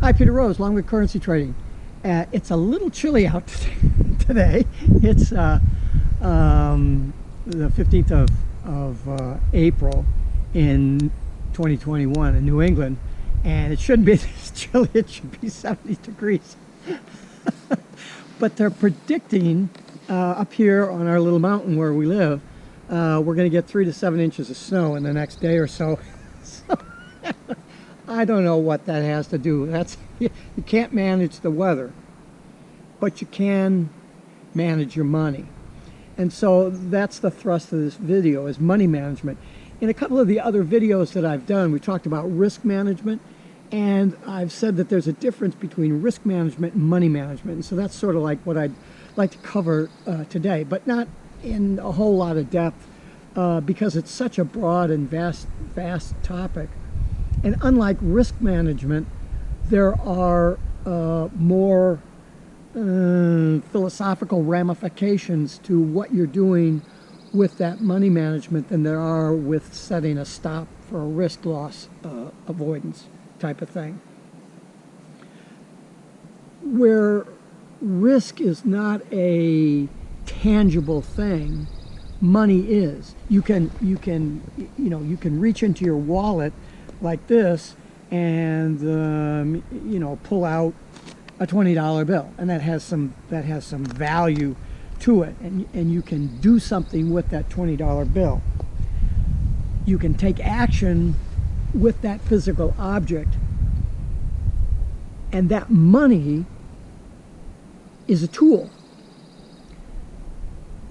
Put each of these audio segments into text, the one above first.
Hi, Peter Rose, Longwood Currency Trading. It's a little chilly out today. It's the 15th of April in 2021 in New England, and it shouldn't be this chilly. It should be 70 degrees. But they're predicting up here on our little mountain where we live, we're going to get 3 to 7 inches of snow in the next day or so. I don't know what that has to do. You can't manage the weather, but you can manage your money. And so that's the thrust of this video, is money management. In a couple of the other videos that I've done, we talked about risk management, and I've said that there's a difference between risk management and money management. And so that's sort of like what I'd like to cover today, but not in a whole lot of depth because it's such a broad and vast topic. And unlike risk management, there are more philosophical ramifications to what you're doing with that money management than there are with setting a stop for a risk loss avoidance type of thing. Where risk is not a tangible thing, money is. You can reach into your wallet like this and pull out a $20 bill, and that has some value to it, and you can do something with that $20 bill. You can take action with that physical object, and that money is a tool,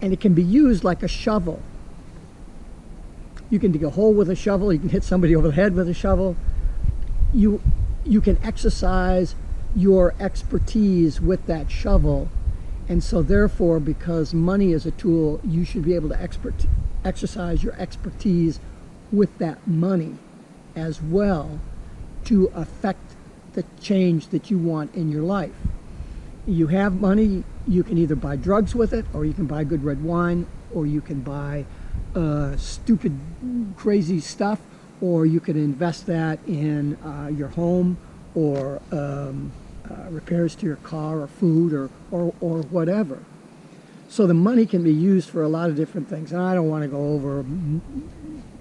and it can be used like a shovel. You can dig a hole with a shovel. You can hit somebody over the head with a shovel. You can exercise your expertise with that shovel. And so therefore, because money is a tool, you should be able to exercise your expertise with that money as well to affect the change that you want in your life. You have money, you can either buy drugs with it, or you can buy good red wine, or you can buy stupid, crazy stuff, or you can invest that in your home, or repairs to your car, or food, or whatever. So the money can be used for a lot of different things, and I don't want to go over,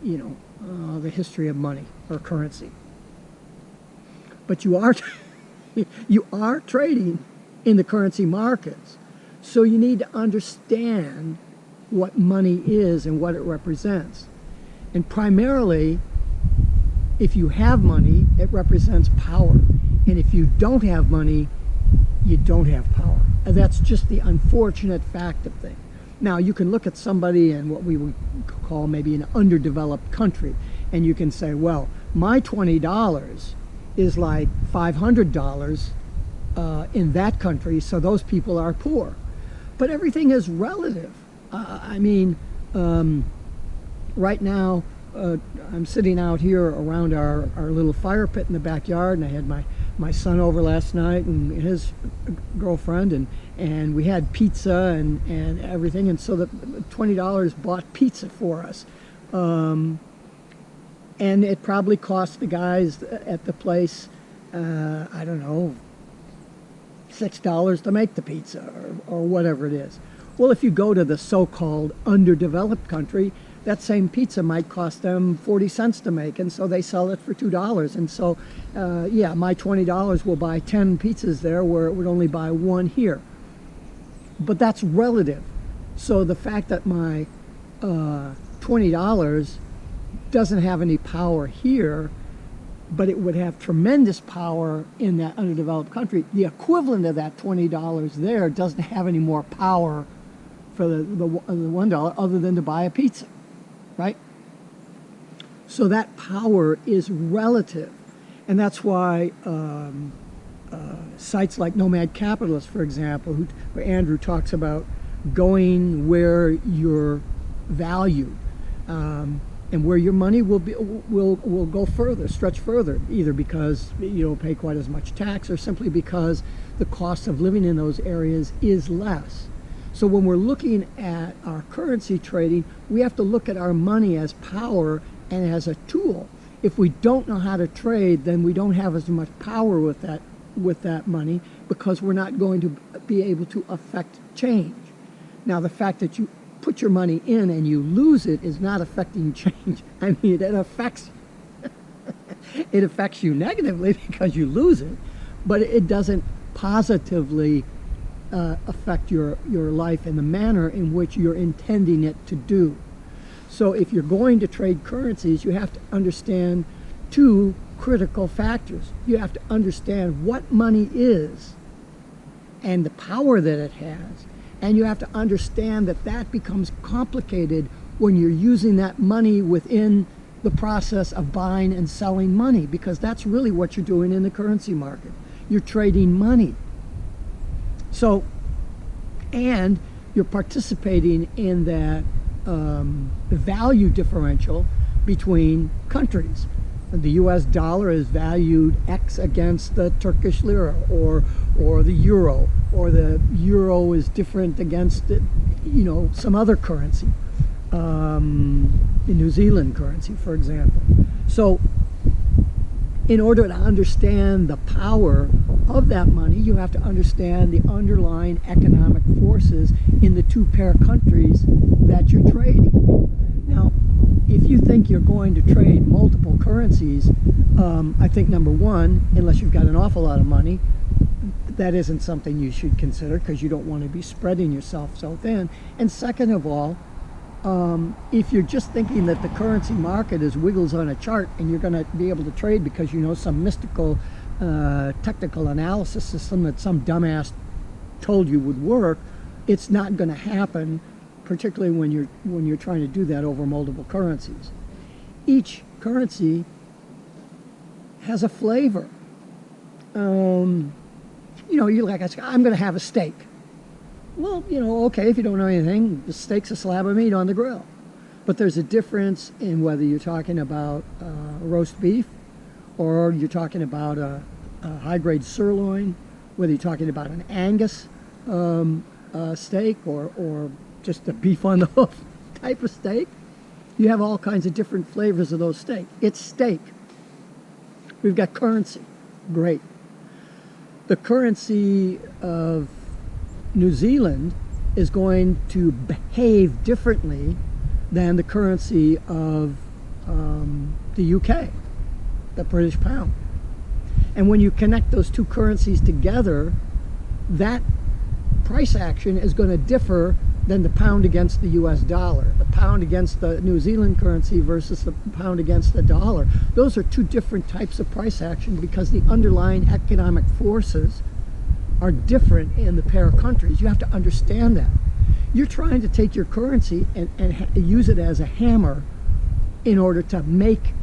the history of money or currency. But you are trading in the currency markets, so you need to understand what money is and what it represents. And primarily, if you have money, it represents power. And if you don't have money, you don't have power. And that's just the unfortunate fact of things. Now, you can look at somebody in what we would call maybe an underdeveloped country, and you can say, well, my $20 is like $500 in that country, so those people are poor. But everything is relative. Right now, I'm sitting out here around our little fire pit in the backyard, and I had my son over last night and his girlfriend, and we had pizza and everything, and so the $20 bought pizza for us. And it probably cost the guys at the place, I don't know, $6 to make the pizza or whatever it is. Well, if you go to the so-called underdeveloped country, that same pizza might cost them 40 cents to make, and so they sell it for $2. And so, yeah, my $20 will buy 10 pizzas there where it would only buy 1 here. But that's relative. So the fact that my $20 doesn't have any power here, but it would have tremendous power in that underdeveloped country, the equivalent of that $20 there doesn't have any more power for the $1 other than to buy a pizza, right? So that power is relative, and that's why sites like Nomad Capitalist, for example, where Andrew talks about going where you're valued, and where your money will go further, stretch further, either because you don't pay quite as much tax, or simply because the cost of living in those areas is less. So when we're looking at our currency trading, we have to look at our money as power and as a tool. If we don't know how to trade, then we don't have as much power with that with that money because we're not going to be able to affect change. Now, the fact that you put your money in and you lose it is not affecting change. I mean, it affects you negatively because you lose it, but it doesn't positively affect your life in the manner in which you're intending it to do. So if you're going to trade currencies, you have to understand two critical factors. You have to understand what money is and the power that it has. And you have to understand that that becomes complicated when you're using that money within the process of buying and selling money, because that's really what you're doing in the currency market. You're trading money. So, and you're participating in that value differential between countries. The US dollar is valued X against the Turkish lira, or the euro, or the euro is different against some other currency, the New Zealand currency, for example. So in order to understand the power of that money, you have to understand the underlying economic forces in the two pair countries that you're trading. Now, if you think you're going to trade multiple currencies, I think number one, unless you've got an awful lot of money, that isn't something you should consider because you don't want to be spreading yourself so thin. And second of all, if you're just thinking that the currency market is wiggles on a chart and you're going to be able to trade because you know some mystical technical analysis system that some dumbass told you would work, it's not going to happen, particularly when you're trying to do that over multiple currencies. Each currency has a flavor. You're like, I'm going to have a steak. Well, okay, if you don't know anything, the steak's a slab of meat on the grill. But there's a difference in whether you're talking about roast beef, or you're talking about a high-grade sirloin, whether you're talking about an Angus steak, or just a beef on the hoof type of steak. You have all kinds of different flavors of those steak. It's steak. We've got currency. Great. The currency of New Zealand is going to behave differently than the currency of the UK, the British pound. And when you connect those two currencies together, that price action is going to differ than the pound against the US dollar, the pound against the New Zealand currency versus the pound against the dollar. Those are two different types of price action because the underlying economic forces are different in the pair of countries. You have to understand that. You're trying to take your currency and use it as a hammer in order to make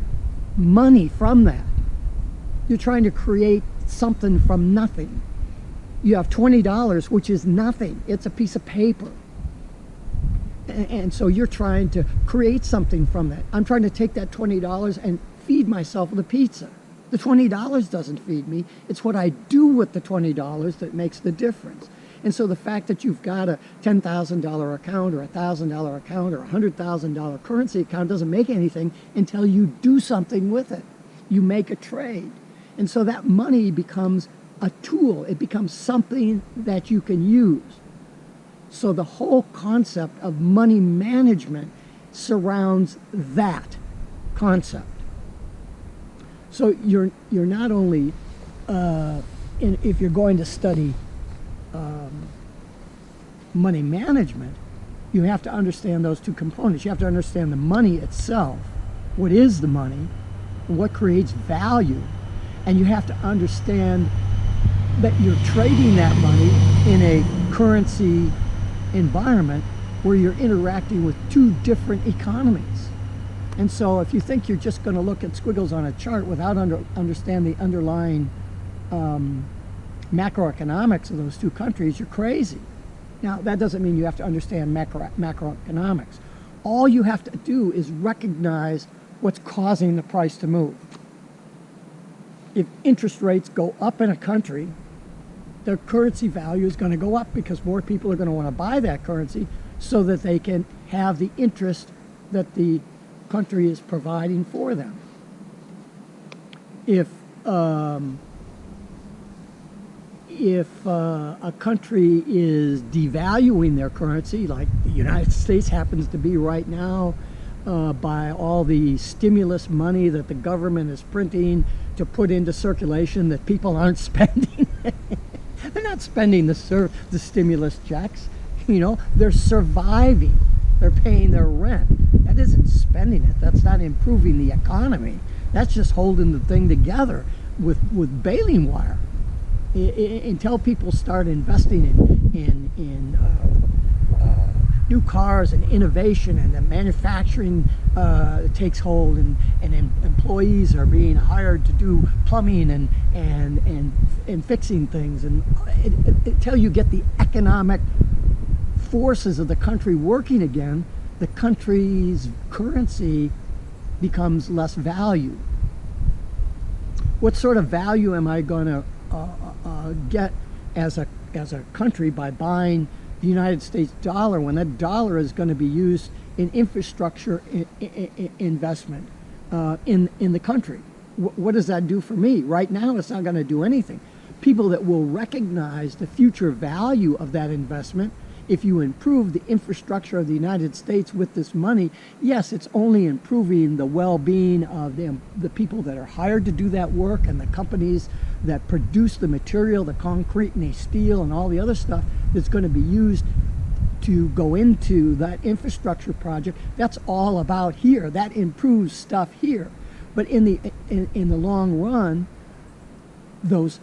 money from that. You're trying to create something from nothing. You have $20, which is nothing. It's a piece of paper. And so you're trying to create something from that. I'm trying to take that $20 and feed myself with a pizza. The $20 doesn't feed me. It's what I do with the $20 that makes the difference. And so the fact that you've got a $10,000 account or a $1,000 account or a $100,000 currency account doesn't make anything until you do something with it. You make a trade. And so that money becomes a tool. It becomes something that you can use. So the whole concept of money management surrounds that concept. So you're not only, if you're going to study money management, you have to understand those two components. You have to understand the money itself, what is the money, what creates value, and you have to understand that you're trading that money in a currency environment where you're interacting with two different economies. And so if you think you're just going to look at squiggles on a chart without understand the underlying macroeconomics of those two countries, you're crazy. Now, that doesn't mean you have to understand macroeconomics. All you have to do is recognize what's causing the price to move. If interest rates go up in a country, their currency value is going to go up because more people are going to want to buy that currency so that they can have the interest that the country is providing for them. If if a country is devaluing their currency, like the United States happens to be right now, by all the stimulus money that the government is printing to put into circulation that people aren't spending. They're not spending the stimulus checks. You know, they're surviving. They're paying their rent. That isn't spending it. That's not improving the economy. That's just holding the thing together with baling wire. Until people start investing in new cars and innovation, and the manufacturing takes hold, and employees are being hired to do plumbing and fixing things, and until you get the economic forces of the country working again, the country's currency becomes less valued. What sort of value am I going to get as a country by buying the United States dollar when that dollar is going to be used in infrastructure investment in the country? What does that do for me? Right now, it's not going to do anything. People that will recognize the future value of that investment, if you improve the infrastructure of the United States with this money, yes, it's only improving the well-being of the people that are hired to do that work, and the companies that produce the material, the concrete and the steel and all the other stuff that's going to be used to go into that infrastructure project. That's all about here. That improves stuff here. But in the long run, those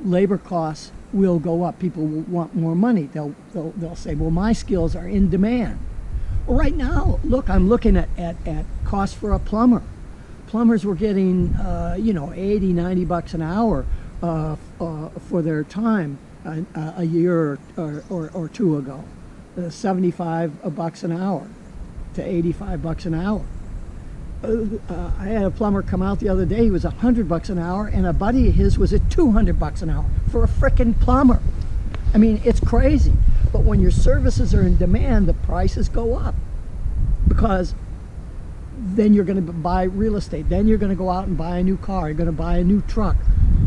labor costs will go up. People will want more money. They'll say, well, my skills are in demand. Well, right now, look, I'm looking at costs for a plumber. Plumbers were getting, $80-90 an hour for their time a year or two ago. $75 an hour to $85 an hour. I had a plumber come out the other day. He was $100 an hour, and a buddy of his was at $200 an hour for a frickin' plumber. I mean, it's crazy. But when your services are in demand, the prices go up, because then you're going to buy real estate. Then you're going to go out and buy a new car. You're going to buy a new truck,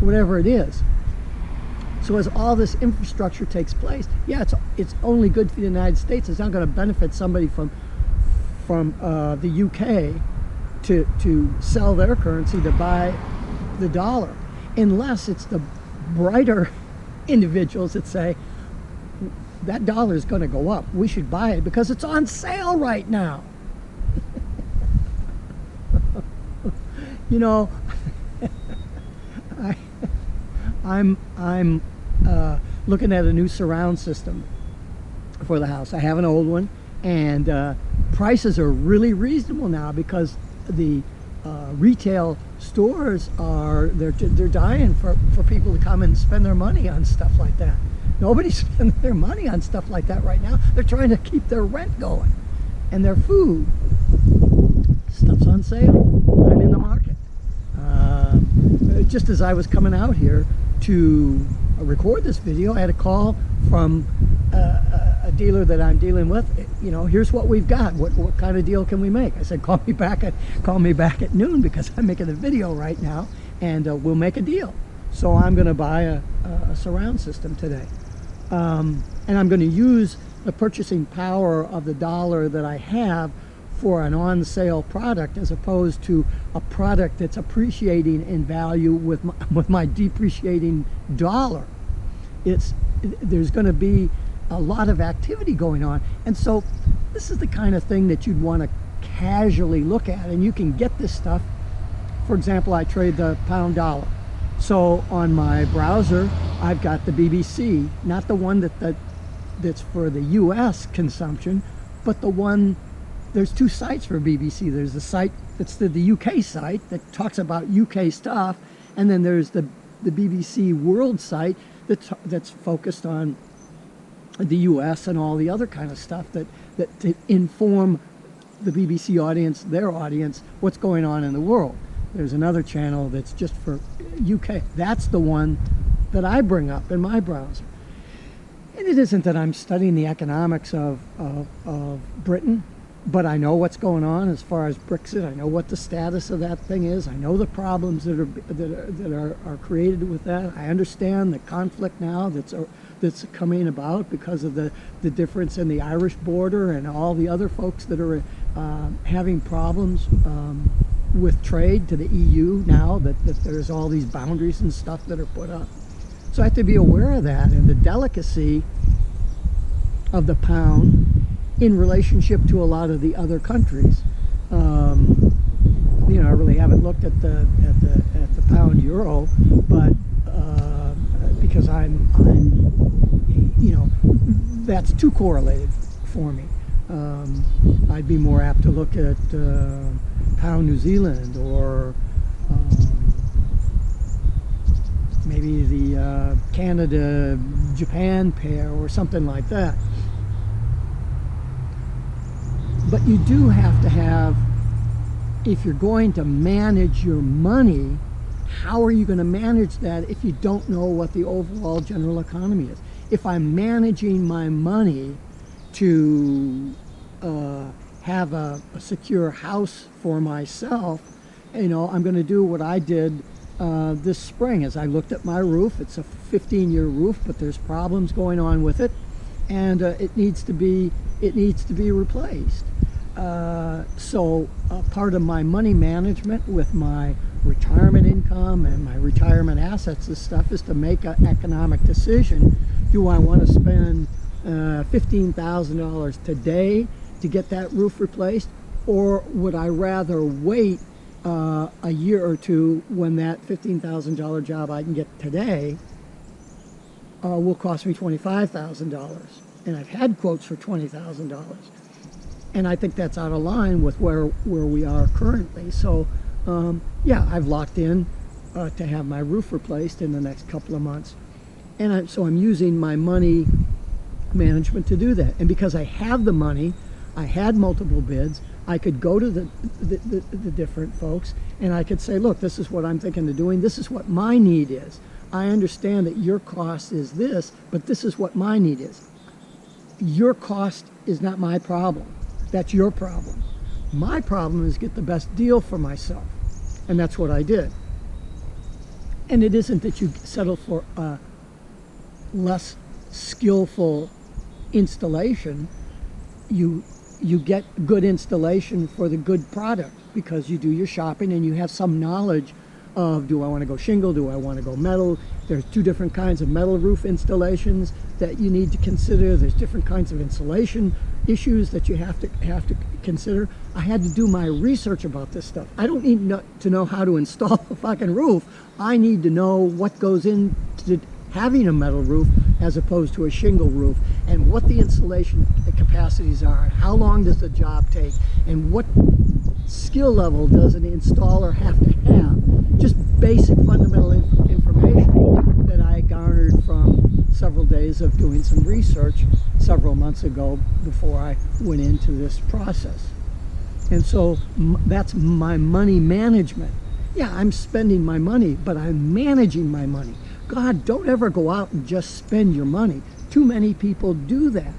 whatever it is. So as all this infrastructure takes place, yeah, it's only good for the United States. It's not going to benefit somebody from the UK to sell their currency to buy the dollar, unless it's the brighter individuals that say that dollar is going to go up. We should buy it because it's on sale right now. You know, I'm looking at a new surround system for the house. I have an old one, and prices are really reasonable now, because the retail stores they're dying for people to come and spend their money on stuff like that. Nobody's spending their money on stuff like that right now. They're trying to keep their rent going and their food. Stuff's on sale. I'm in the market. Just as I was coming out here to record this video, I had a call from a dealer that I'm dealing with. You know, here's what we've got. What kind of deal can we make? I said, call me back at noon, because I'm making a video right now, and we'll make a deal. So I'm going to buy a surround system today, and I'm going to use the purchasing power of the dollar that I have for an on-sale product, as opposed to a product that's appreciating in value with my depreciating dollar. There's going to be a lot of activity going on, and so this is the kind of thing that you'd want to casually look at, and you can get this stuff. For example, I trade the pound dollar. So on my browser, I've got the BBC, not the one that's for the US consumption, but the one. There's two sites for BBC. There's the site that's the UK site that talks about UK stuff, and then there's the BBC World site that's focused on the US and all the other kind of stuff that to inform the BBC audience, their audience, what's going on in the world. There's another channel that's just for UK. That's the one that I bring up in my browser. And it isn't that I'm studying the economics of Britain. But I know what's going on as far as Brexit. I know what the status of that thing is. I know the problems that are created with that. I understand the conflict now that's coming about because of the difference in the Irish border and all the other folks that are having problems with trade to the EU now that there's all these boundaries and stuff that are put up. So I have to be aware of that and the delicacy of the pound in relationship to a lot of the other countries. You know, I really haven't looked at the pound euro, but because I'm you know, that's too correlated for me. I'd be more apt to look at pound New Zealand or maybe the Canada-Japan pair or something like that. But you do have to have, if you're going to manage your money, how are you going to manage that if you don't know what the overall general economy is? If I'm managing my money to have a secure house for myself, you know, I'm going to do what I did this spring. As I looked at my roof, it's a 15-year roof, but there's problems going on with it, and it needs to be replaced. So part of my money management with my retirement income and my retirement assets and stuff is to make an economic decision. Do I want to spend $15,000 today to get that roof replaced, or would I rather wait a year or two when that $15,000 job I can get today will cost me $25,000? And I've had quotes for $20,000. And I think that's out of line with where we are currently. So, yeah, I've locked in to have my roof replaced in the next couple of months. And so I'm using my money management to do that. And because I have the money, I had multiple bids, I could go to the different folks and I could say, look, this is what I'm thinking of doing. This is what my need is. I understand that your cost is this, but this is what my need is. Your cost is not my problem. That's your problem. My problem is get the best deal for myself. And that's what I did. And it isn't that you settle for a less skillful installation. You get good installation for the good product because you do your shopping and you have some knowledge of, do I want to go shingle? Do I want to go metal? There's two different kinds of metal roof installations that you need to consider. There's different kinds of insulation issues that you have to consider. I had to do my research about this stuff. I don't need to know how to install a fucking roof. I need to know what goes into having a metal roof as opposed to a shingle roof, and what the insulation capacities are, and how long does the job take, and what skill level does an installer have to have. Just basic fundamental information that I garnered from several days of doing some research several months ago before I went into this process. And so that's my money management. Yeah, I'm spending my money, but I'm managing my money. God, don't ever go out and just spend your money. Too many people do that.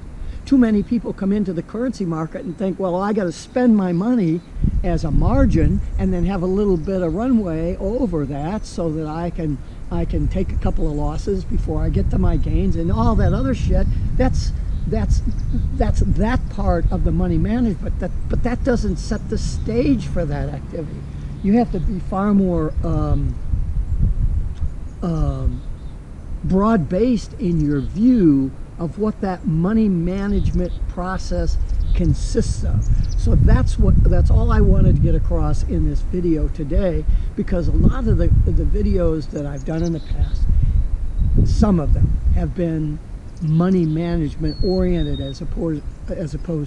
Too many people come into the currency market and think, well, I got to spend my money as a margin and then have a little bit of runway over that so that I can take a couple of losses before I get to my gains and all that other shit. That's that part of the money management. But that doesn't set the stage for that activity. You have to be far more broad-based in your view of what that money management process consists of. So that's all I wanted to get across in this video today, because a lot of the videos that I've done in the past, some of them have been money management oriented as opposed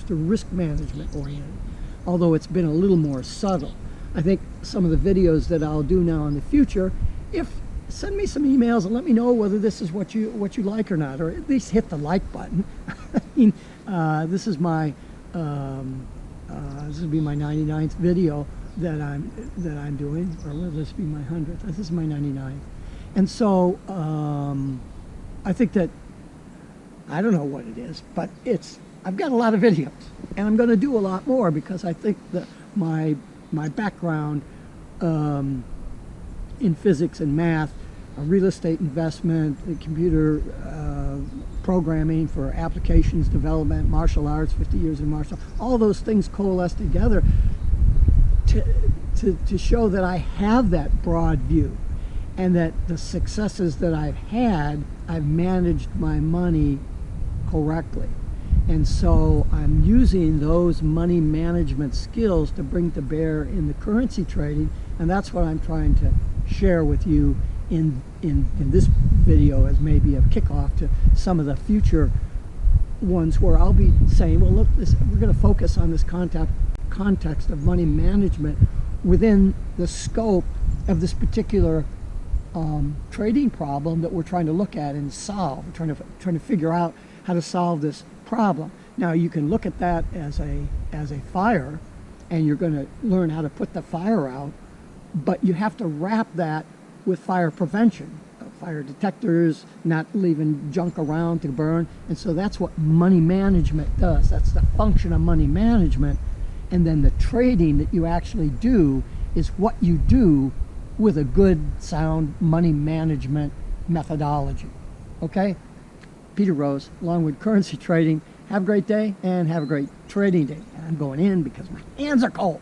to risk management oriented, although it's been a little more subtle. I think some of the videos that I'll do now in the future, send me some emails and let me know whether this is what you like or not, or at least hit the like button. I mean, this is my this will be my 99th video that I'm doing, or will this be my 100th? This is my 99th, and so I think that, I don't know what it is, but it's I've got a lot of videos, and I'm going to do a lot more because I think that my background in physics and math, real estate investment, computer programming for applications development, martial arts, 50 years in martial arts, all those things coalesce together to show that I have that broad view, and that the successes that I've had, I've managed my money correctly. And so I'm using those money management skills to bring to bear in the currency trading, and that's what I'm trying to share with you in this video as maybe a kickoff to some of the future ones where I'll be saying, well, look, we're going to focus on this context of money management within the scope of this particular trading problem that we're trying to look at and solve. We're trying to figure out how to solve this problem. Now, you can look at that as a fire, and you're going to learn how to put the fire out, but you have to wrap that with fire prevention, fire detectors, not leaving junk around to burn. And so that's what money management does. That's the function of money management. And then the trading that you actually do is what you do with a good, sound money management methodology. Okay? Peter Rose, Longwood Currency Trading. Have a great day and have a great trading day. And I'm going in because my hands are cold.